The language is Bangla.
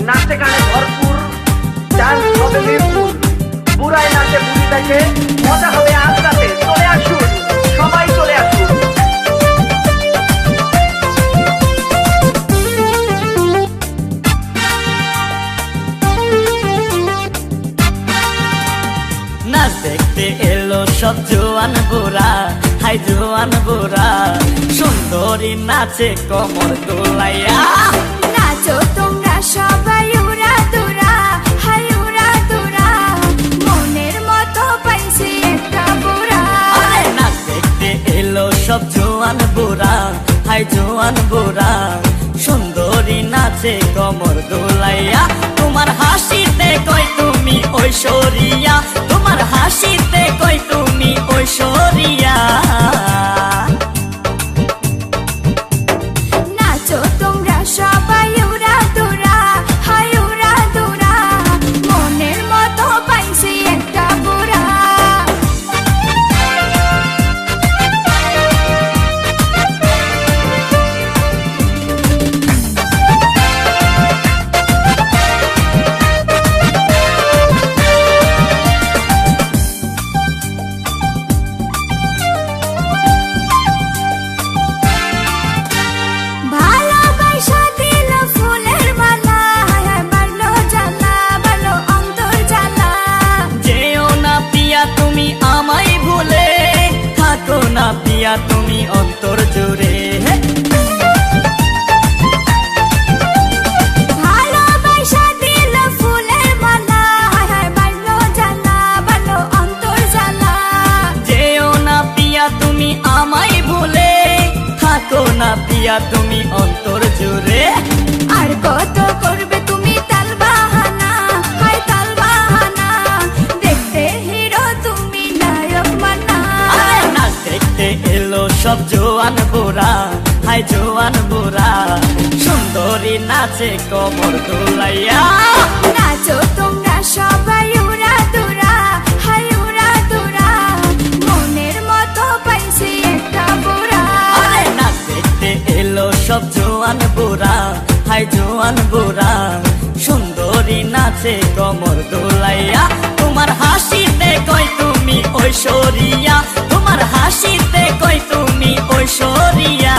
নাচে গানে ভরপুর, ডান্স হবে মিরপুর। বুড়ায় নাচে বুড়ি দেখে, মজা হবে আজ রাতে। চলে আসুন, সবাই চলে আসুন। নাচ দেখতে এলো সব জোয়ান বুড়া, হাই জোয়ান বুড়া, সুন্দরী নাচে কোমর দোলাইয়া। নাচো তোমরা সবাই উড়া দুরা, হাই উড়া দুরা, মনের মতো পাইছি একটা বুড়া। আরে নাচ দেখতে এলো সব জোয়ান বুড়া, হাই জোয়ান বুড়া, সুন্দরী নাচে কোমর দোলাইয়া। তোমার হাসিতে কই তুমি ঐশ্বরিয়া, তোমার হাসিতে কই তুমি ঐশ্বরিয়া। নাচো তোমরা সবাই উড়া দুরা, হাই উড়া দুরা, মনের মতো পাইছি একটা বুড়া। ভালোবাসা দিল ফুলের মালা, হায় হায় বাড়লো জ্বালা, বাড়লো অন্তর জ্বালা। যেও না পিয়া তুমি আমায় ভুলে, থাকো না পিয়া তুমি অন্তর জুড়ে। ভালোবাসা দিল ফুলের মালা, হায় হায় বাড়লো জ্বালা, বাড়লো অন্তর জ্বালা। যেও না পিয়া তুমি আমায় ভুলে, থাকো না পিয়া তুমি অন্তর জুড়ে। আর কত করবে তুমি তাল বাহানা, হায় তাল বাহানা, দেখতে হিরো তুমি নায়ক মানা। আরে নাচ দেখতে এলো সব জোয়ান বুড়া, হাই জোয়ান বুড়া, সুন্দরী নাচে কোমর দোলাইয়া। নাচো তোমরা সবাই উড়া দুরা, হাই উড়া দুরা, মনের মতো পাইছি একটা বুড়া। আরে নাচ দেখতে এলো সব জোয়ান বুড়া, হাই জোয়ান বুড়া, সুন্দরী নাচে কোমর দোলাইয়া। তোমার হাসিতে কই তুমি ঐশ্বরিয়া, তোমার হাসিতে কই তুমি ঐশ্বরিয়া।